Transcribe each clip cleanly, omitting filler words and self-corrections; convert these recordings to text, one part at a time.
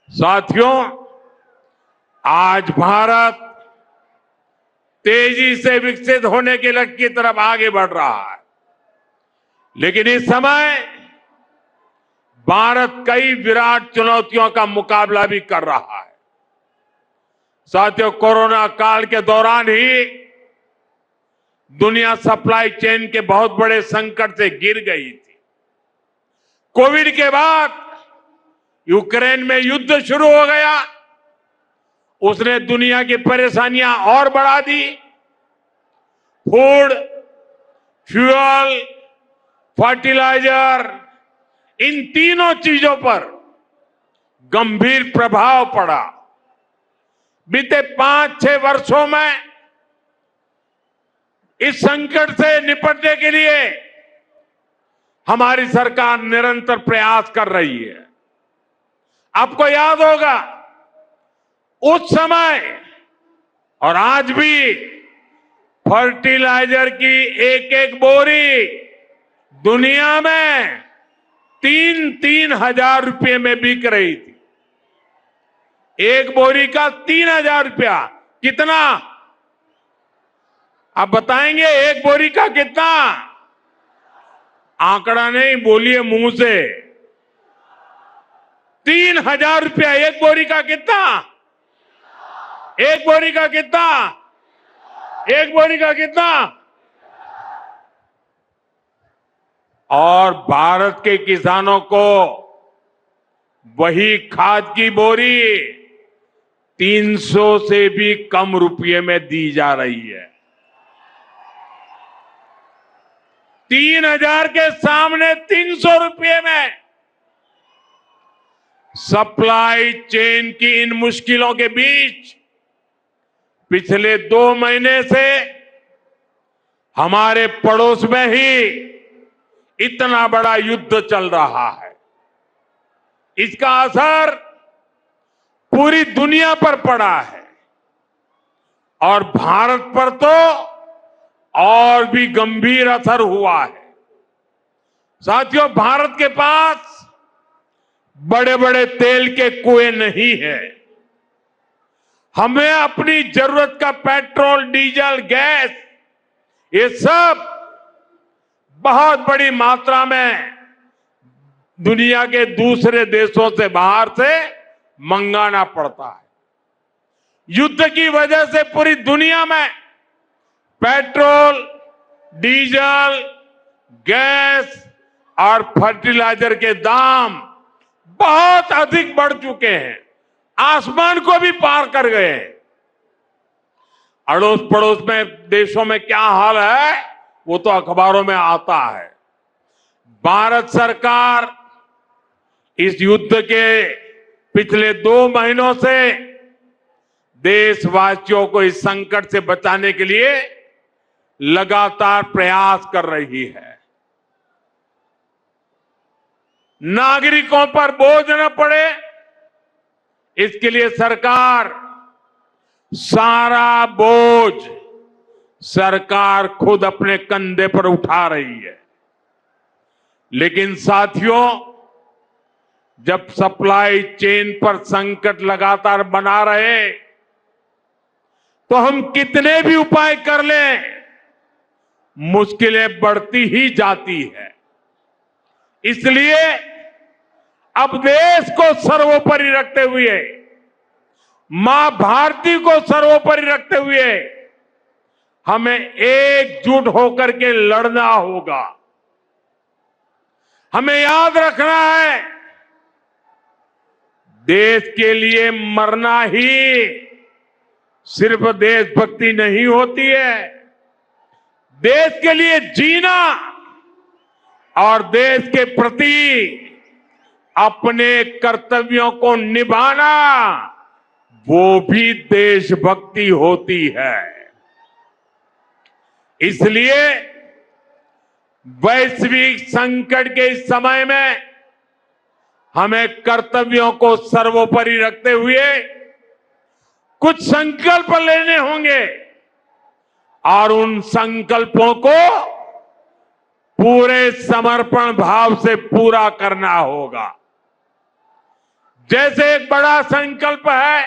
साथियों, आज भारत तेजी से विकसित होने के लक्ष्य की तरफ आगे बढ़ रहा है, लेकिन इस समय भारत कई विराट चुनौतियों का मुकाबला भी कर रहा है। साथियों, कोरोना काल के दौरान ही दुनिया सप्लाई चेन के बहुत बड़े संकट से गिर गई थी। कोविड के बाद यूक्रेन में युद्ध शुरू हो गया, उसने दुनिया की परेशानियां और बढ़ा दी। फूड, फ्यूल, फर्टिलाइजर, इन तीनों चीजों पर गंभीर प्रभाव पड़ा। बीते 5-6 वर्षों में इस संकट से निपटने के लिए हमारी सरकार निरंतर प्रयास कर रही है। आपको याद होगा, उस समय और आज भी फर्टिलाइजर की एक एक बोरी दुनिया में 3-3 हजार रुपये में बिक रही थी। एक बोरी का 3,000 रुपया। कितना? आप बताएंगे एक बोरी का कितना? आंकड़ा नहीं, बोलिए मुंह से। 3,000 रुपया एक बोरी का। कितना? एक बोरी का कितना? एक बोरी का कितना? और भारत के किसानों को वही खाद की बोरी 300 से भी कम रुपये में दी जा रही है। 3,000 के सामने 300 रुपये में। सप्लाई चेन की इन मुश्किलों के बीच पिछले 2 महीने से हमारे पड़ोस में ही इतना बड़ा युद्ध चल रहा है। इसका असर पूरी दुनिया पर पड़ा है और भारत पर तो और भी गंभीर असर हुआ है। साथियों, भारत के पास बड़े बड़े तेल के कुएं नहीं है। हमें अपनी जरूरत का पेट्रोल, डीजल, गैस, ये सब बहुत बड़ी मात्रा में दुनिया के दूसरे देशों से, बाहर से मंगाना पड़ता है। युद्ध की वजह से पूरी दुनिया में पेट्रोल, डीजल, गैस और फर्टिलाइजर के दाम बहुत अधिक बढ़ चुके हैं, आसमान को भी पार कर गए। अड़ोस पड़ोस में देशों में क्या हाल है वो तो अखबारों में आता है। भारत सरकार इस युद्ध के पिछले 2 महीनों से देशवासियों को इस संकट से बचाने के लिए लगातार प्रयास कर रही है। नागरिकों पर बोझ न पड़े, इसके लिए सरकार सारा बोझ सरकार खुद अपने कंधे पर उठा रही है। लेकिन साथियों, जब सप्लाई चेन पर संकट लगातार बना रहे तो हम कितने भी उपाय कर लें, मुश्किलें बढ़ती ही जाती है। इसलिए अब देश को सर्वोपरि रखते हुए, मां भारती को सर्वोपरि रखते हुए हमें एकजुट होकर के लड़ना होगा। हमें याद रखना है, देश के लिए मरना ही सिर्फ देशभक्ति नहीं होती है। देश के लिए जीना और देश के प्रति अपने कर्तव्यों को निभाना, वो भी देशभक्ति होती है। इसलिए वैश्विक संकट के इस समय में हमें कर्तव्यों को सर्वोपरि रखते हुए कुछ संकल्प लेने होंगे और उन संकल्पों को पूरे समर्पण भाव से पूरा करना होगा। जैसे एक बड़ा संकल्प है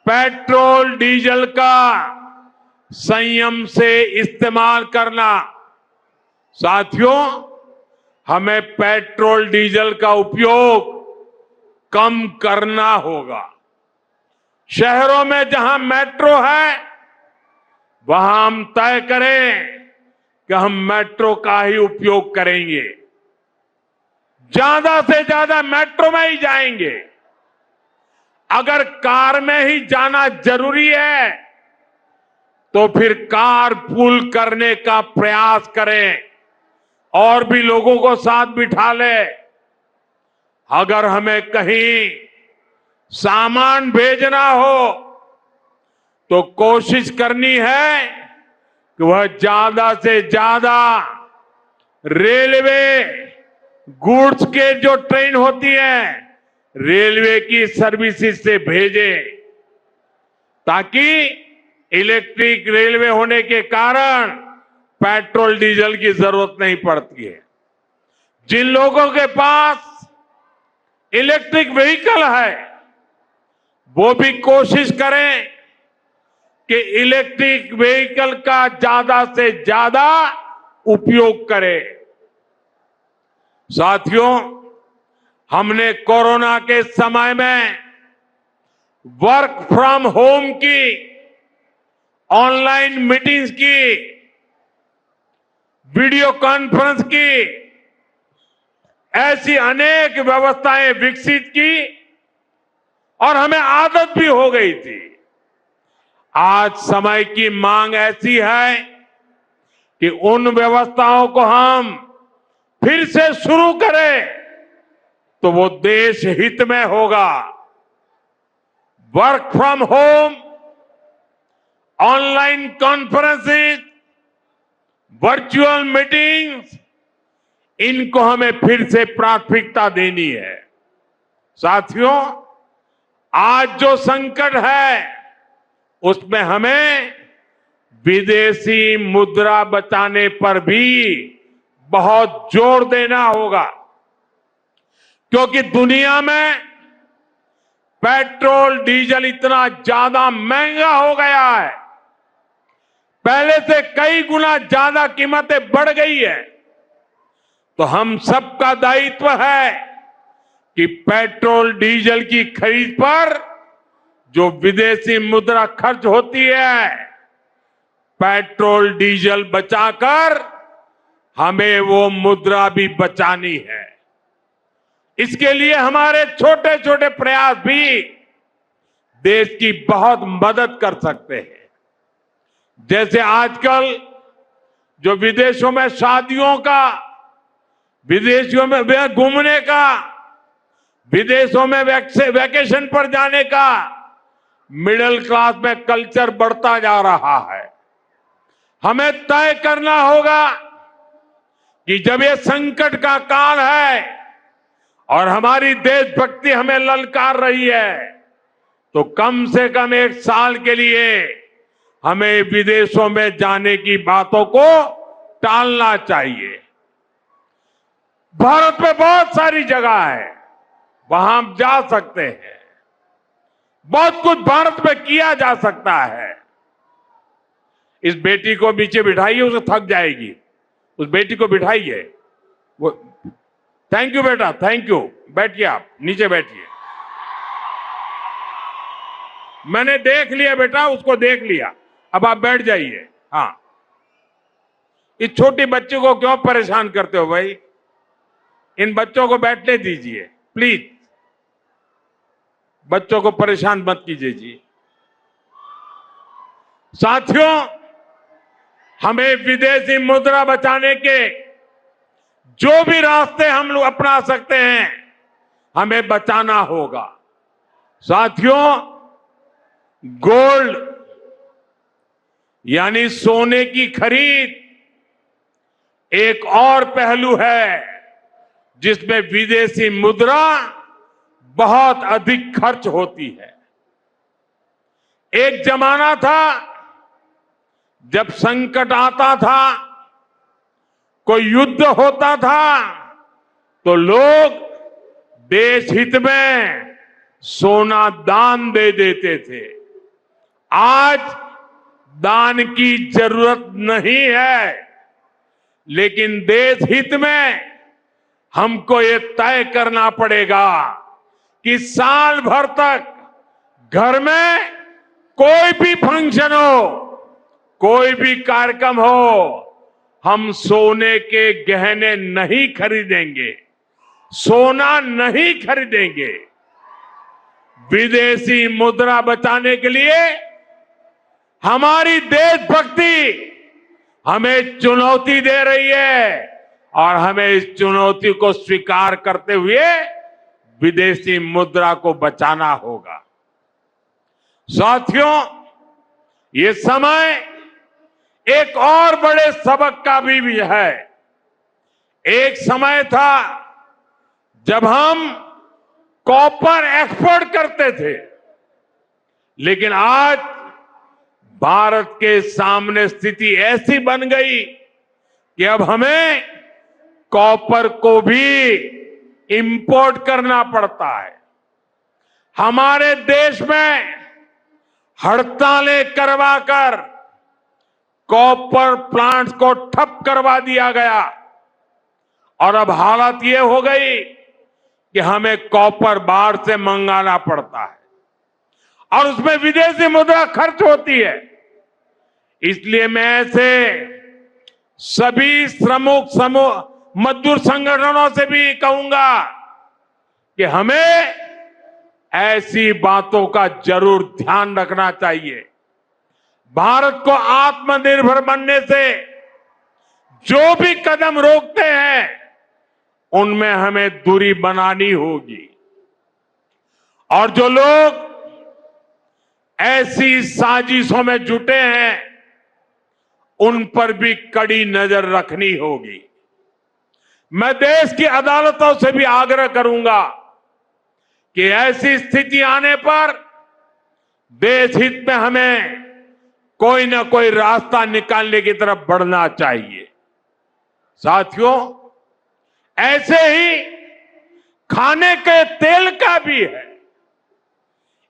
पेट्रोल डीजल का संयम से इस्तेमाल करना। साथियों, हमें पेट्रोल डीजल का उपयोग कम करना होगा। शहरों में जहां मेट्रो है वहां हम तय करें कि हम मेट्रो का ही उपयोग करेंगे, ज्यादा से ज्यादा मेट्रो में ही जाएंगे। अगर कार में ही जाना जरूरी है तो फिर कार पूल करने का प्रयास करें और भी लोगों को साथ बिठा ले। अगर हमें कहीं सामान भेजना हो तो कोशिश करनी है कि वह ज्यादा से ज्यादा रेलवे गुड्स के जो ट्रेन होती है रेलवे की सर्विसेज से भेजे, ताकि इलेक्ट्रिक रेलवे होने के कारण पेट्रोल डीजल की जरूरत नहीं पड़ती है। जिन लोगों के पास इलेक्ट्रिक व्हीकल है वो भी कोशिश करें कि इलेक्ट्रिक व्हीकल का ज्यादा से ज्यादा उपयोग करें। साथियों, हमने कोरोना के समय में वर्क फ्रॉम होम की, ऑनलाइन मीटिंग्स की, वीडियो कॉन्फ्रेंस की, ऐसी अनेक व्यवस्थाएं विकसित की और हमें आदत भी हो गई थी। आज समय की मांग ऐसी है कि उन व्यवस्थाओं को हम फिर से शुरू करें तो वो देश हित में होगा। Work from home, online conferences, virtual meetings, इनको हमें फिर से प्राथमिकता देनी है। साथियों, आज जो संकट है उसमें हमें विदेशी मुद्रा बचाने पर भी बहुत जोर देना होगा, क्योंकि दुनिया में पेट्रोल डीजल इतना ज्यादा महंगा हो गया है, पहले से कई गुना ज्यादा कीमतें बढ़ गई है। तो हम सबका दायित्व है कि पेट्रोल डीजल की खरीद पर जो विदेशी मुद्रा खर्च होती है, पेट्रोल डीजल बचाकर हमें वो मुद्रा भी बचानी है। इसके लिए हमारे छोटे छोटे प्रयास भी देश की बहुत मदद कर सकते हैं। जैसे आजकल जो विदेशों में शादियों का, विदेशों में घूमने का, विदेशों में वैकेशन पर जाने का मिडिल क्लास में कल्चर बढ़ता जा रहा है। हमें तय करना होगा कि जब ये संकट का काल है और हमारी देशभक्ति हमें ललकार रही है तो कम से कम 1 साल के लिए हमें विदेशों में जाने की बातों को टालना चाहिए। भारत में बहुत सारी जगह है, वहां हम जा सकते हैं। बहुत कुछ भारत में किया जा सकता है। इस बेटी को नीचे बिठाइए, उसे थक जाएगी। उस बेटी को बिठाइए। वो थैंक यू बेटा, थैंक यू। बैठिए, आप नीचे बैठिए। मैंने देख लिया बेटा, उसको देख लिया, अब आप बैठ जाइए। हाँ, इस छोटी बच्ची को क्यों परेशान करते हो भाई? इन बच्चों को बैठने दीजिए प्लीज। बच्चों को परेशान मत कीजिए जी। साथियों, हमें विदेशी मुद्रा बचाने के जो भी रास्ते हम लोग अपना सकते हैं हमें बचाना होगा। साथियों, गोल्ड यानी सोने की खरीद एक और पहलू है जिसमें विदेशी मुद्रा बहुत अधिक खर्च होती है। एक जमाना था जब संकट आता था, कोई युद्ध होता था तो लोग देश हित में सोना दान दे देते थे। आज दान की जरूरत नहीं है, लेकिन देश हित में हमको ये तय करना पड़ेगा कि साल भर तक घर में कोई भी फंक्शन हो, कोई भी कार्यक्रम हो, हम सोने के गहने नहीं खरीदेंगे, सोना नहीं खरीदेंगे। विदेशी मुद्रा बचाने के लिए हमारी देशभक्ति हमें चुनौती दे रही है और हमें इस चुनौती को स्वीकार करते हुए विदेशी मुद्रा को बचाना होगा। साथियों, ये समय एक और बड़े सबक का भी है। एक समय था जब हम कॉपर एक्सपोर्ट करते थे, लेकिन आज भारत के सामने स्थिति ऐसी बन गई कि अब हमें कॉपर को भी इंपोर्ट करना पड़ता है। हमारे देश में हड़तालें करवाकर कॉपर प्लांट्स को ठप करवा दिया गया और अब हालत ये हो गई कि हमें कॉपर बाहर से मंगाना पड़ता है और उसमें विदेशी मुद्रा खर्च होती है। इसलिए मैं ऐसे सभी श्रमिक समूह मजदूर संगठनों से भी कहूंगा कि हमें ऐसी बातों का जरूर ध्यान रखना चाहिए। भारत को आत्मनिर्भर बनने से जो भी कदम रोकते हैं उनमें हमें दूरी बनानी होगी और जो लोग ऐसी साजिशों में जुटे हैं उन पर भी कड़ी नजर रखनी होगी। मैं देश की अदालतों से भी आग्रह करूंगा कि ऐसी स्थिति आने पर देश हित में हमें कोई ना कोई रास्ता निकालने की तरफ बढ़ना चाहिए। साथियों, ऐसे ही खाने के तेल का भी है।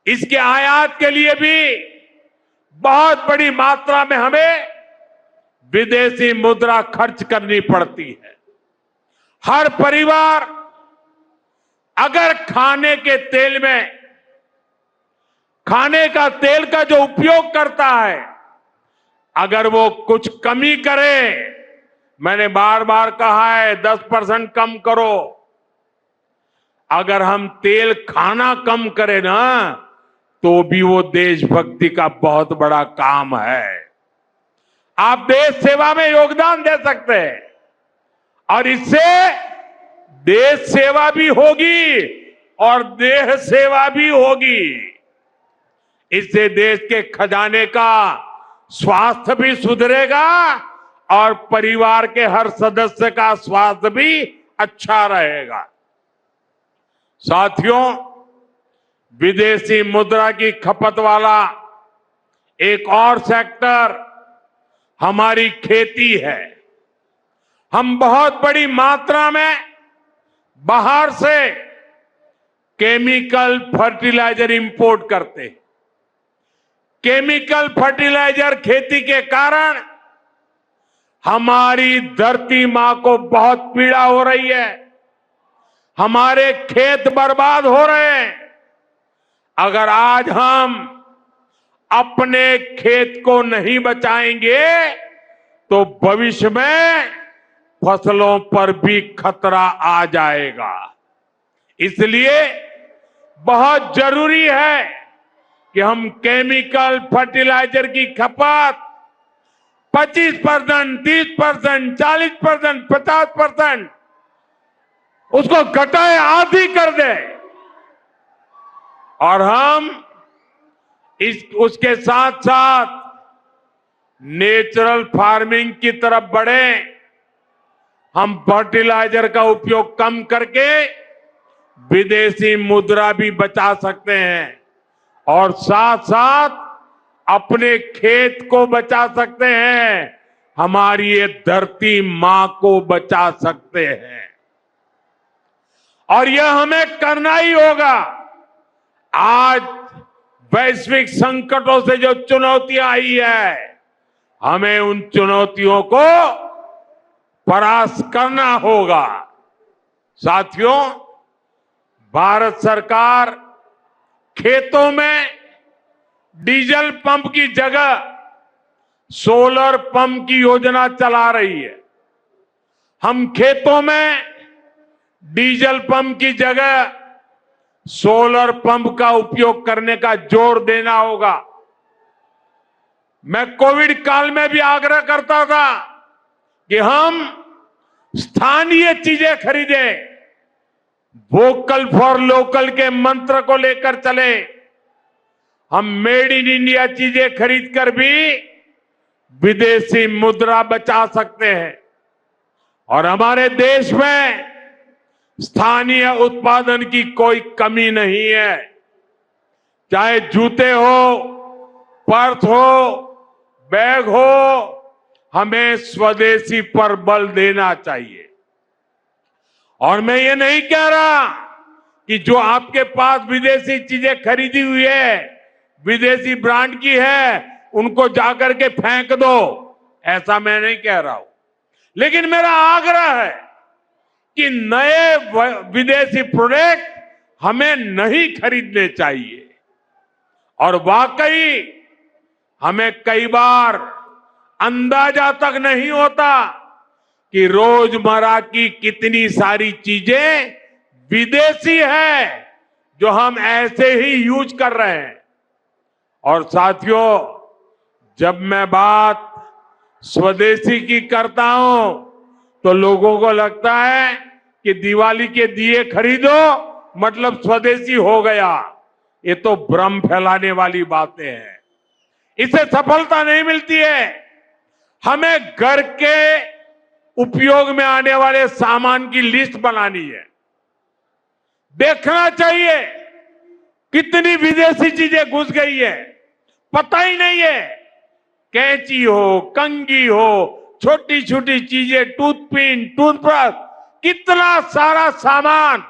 इसके आयात के लिए भी बहुत बड़ी मात्रा में हमें विदेशी मुद्रा खर्च करनी पड़ती है। हर परिवार अगर खाने के तेल में खाने का तेल का जो उपयोग करता है, अगर वो कुछ कमी करे, मैंने बार बार कहा है 10% कम करो। अगर हम तेल खाना कम करें ना, तो भी वो देशभक्ति का बहुत बड़ा काम है। आप देश सेवा में योगदान दे सकते हैं और इससे देश सेवा भी होगी और देह सेवा भी होगी। इससे देश के खजाने का स्वास्थ्य भी सुधरेगा और परिवार के हर सदस्य का स्वास्थ्य भी अच्छा रहेगा। साथियों, विदेशी मुद्रा की खपत वाला एक और सेक्टर हमारी खेती है। हम बहुत बड़ी मात्रा में बाहर से केमिकल फर्टिलाइजर इंपोर्ट करते हैं। केमिकल फर्टिलाइजर खेती के कारण हमारी धरती मां को बहुत पीड़ा हो रही है। हमारे खेत बर्बाद हो रहे हैं। अगर आज हम अपने खेत को नहीं बचाएंगे तो भविष्य में फसलों पर भी खतरा आ जाएगा। इसलिए बहुत जरूरी है कि हम केमिकल फर्टिलाइजर की खपत 25%, 30%, 40%, 50% उसको घटाए, आधी कर दे और हम उसके साथ साथ नेचुरल फार्मिंग की तरफ बढ़े। हम फर्टिलाइजर का उपयोग कम करके विदेशी मुद्रा भी बचा सकते हैं और साथ साथ अपने खेत को बचा सकते हैं, हमारी ये धरती मां को बचा सकते हैं। और यह हमें करना ही होगा। आज वैश्विक संकटों से जो चुनौतियां आई है, हमें उन चुनौतियों को परास्त करना होगा। साथियों, भारत सरकार खेतों में डीजल पंप की जगह सोलर पंप की योजना चला रही है। हम खेतों में डीजल पंप की जगह सोलर पंप का उपयोग करने का जोर देना होगा। मैं कोविड काल में भी आग्रह करता था कि हम स्थानीय चीजें खरीदें, वोकल फॉर लोकल के मंत्र को लेकर चले। हम मेड इन इंडिया चीजें खरीदकर भी विदेशी मुद्रा बचा सकते हैं और हमारे देश में स्थानीय उत्पादन की कोई कमी नहीं है। चाहे जूते हो, पर्स हो, बैग हो, हमें स्वदेशी पर बल देना चाहिए। और मैं ये नहीं कह रहा कि जो आपके पास विदेशी चीजें खरीदी हुई है, विदेशी ब्रांड की है, उनको जाकर के फेंक दो, ऐसा मैं नहीं कह रहा हूं। लेकिन मेरा आग्रह है कि नए विदेशी प्रोडक्ट हमें नहीं खरीदने चाहिए। और वाकई हमें कई बार अंदाजा तक नहीं होता कि रोजमर्रा की कितनी सारी चीजें विदेशी है जो हम ऐसे ही यूज कर रहे हैं। और साथियों, जब मैं बात स्वदेशी की करता हूं तो लोगों को लगता है कि दिवाली के दिए खरीदो मतलब स्वदेशी हो गया। ये तो भ्रम फैलाने वाली बातें हैं, इससे सफलता नहीं मिलती है। हमें घर के उपयोग में आने वाले सामान की लिस्ट बनानी है। देखना चाहिए कितनी विदेशी चीजें घुस गई है, पता ही नहीं है। कैंची हो, कंघी हो, छोटी छोटी चीजें, टूथपिन, टूथब्रश, कितना सारा सामान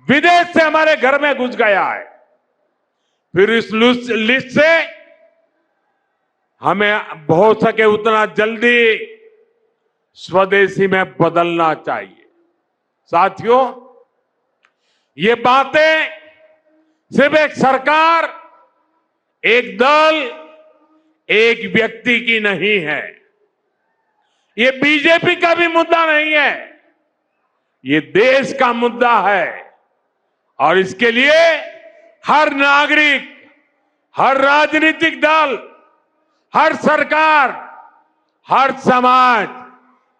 विदेश से हमारे घर में घुस गया है। फिर इस लिस्ट से हमें हो सके उतना जल्दी स्वदेशी में बदलना चाहिए। साथियों, ये बातें सिर्फ एक सरकार, एक दल, एक व्यक्ति की नहीं है। ये बीजेपी का भी मुद्दा नहीं है, ये देश का मुद्दा है। और इसके लिए हर नागरिक, हर राजनीतिक दल, हर सरकार, हर समाज,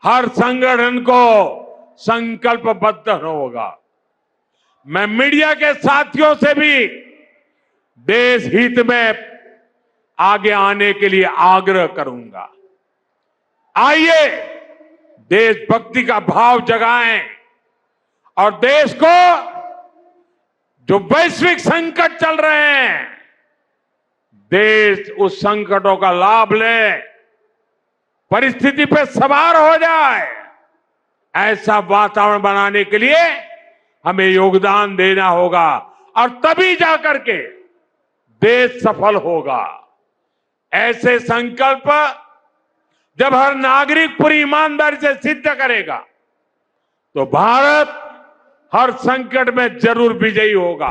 हर संगठन को संकल्पबद्ध होगा। मैं मीडिया के साथियों से भी देश हित में आगे आने के लिए आग्रह करूंगा। आइए देशभक्ति का भाव जगाएं और देश को जो वैश्विक संकट चल रहे हैं, देश उस संकटों का लाभ ले, परिस्थिति पे सवार हो जाए। ऐसा वातावरण बनाने के लिए हमें योगदान देना होगा और तभी जाकर के देश सफल होगा। ऐसे संकल्प जब हर नागरिक पूरी ईमानदारी से सिद्ध करेगा तो भारत हर संकट में जरूर विजयी होगा।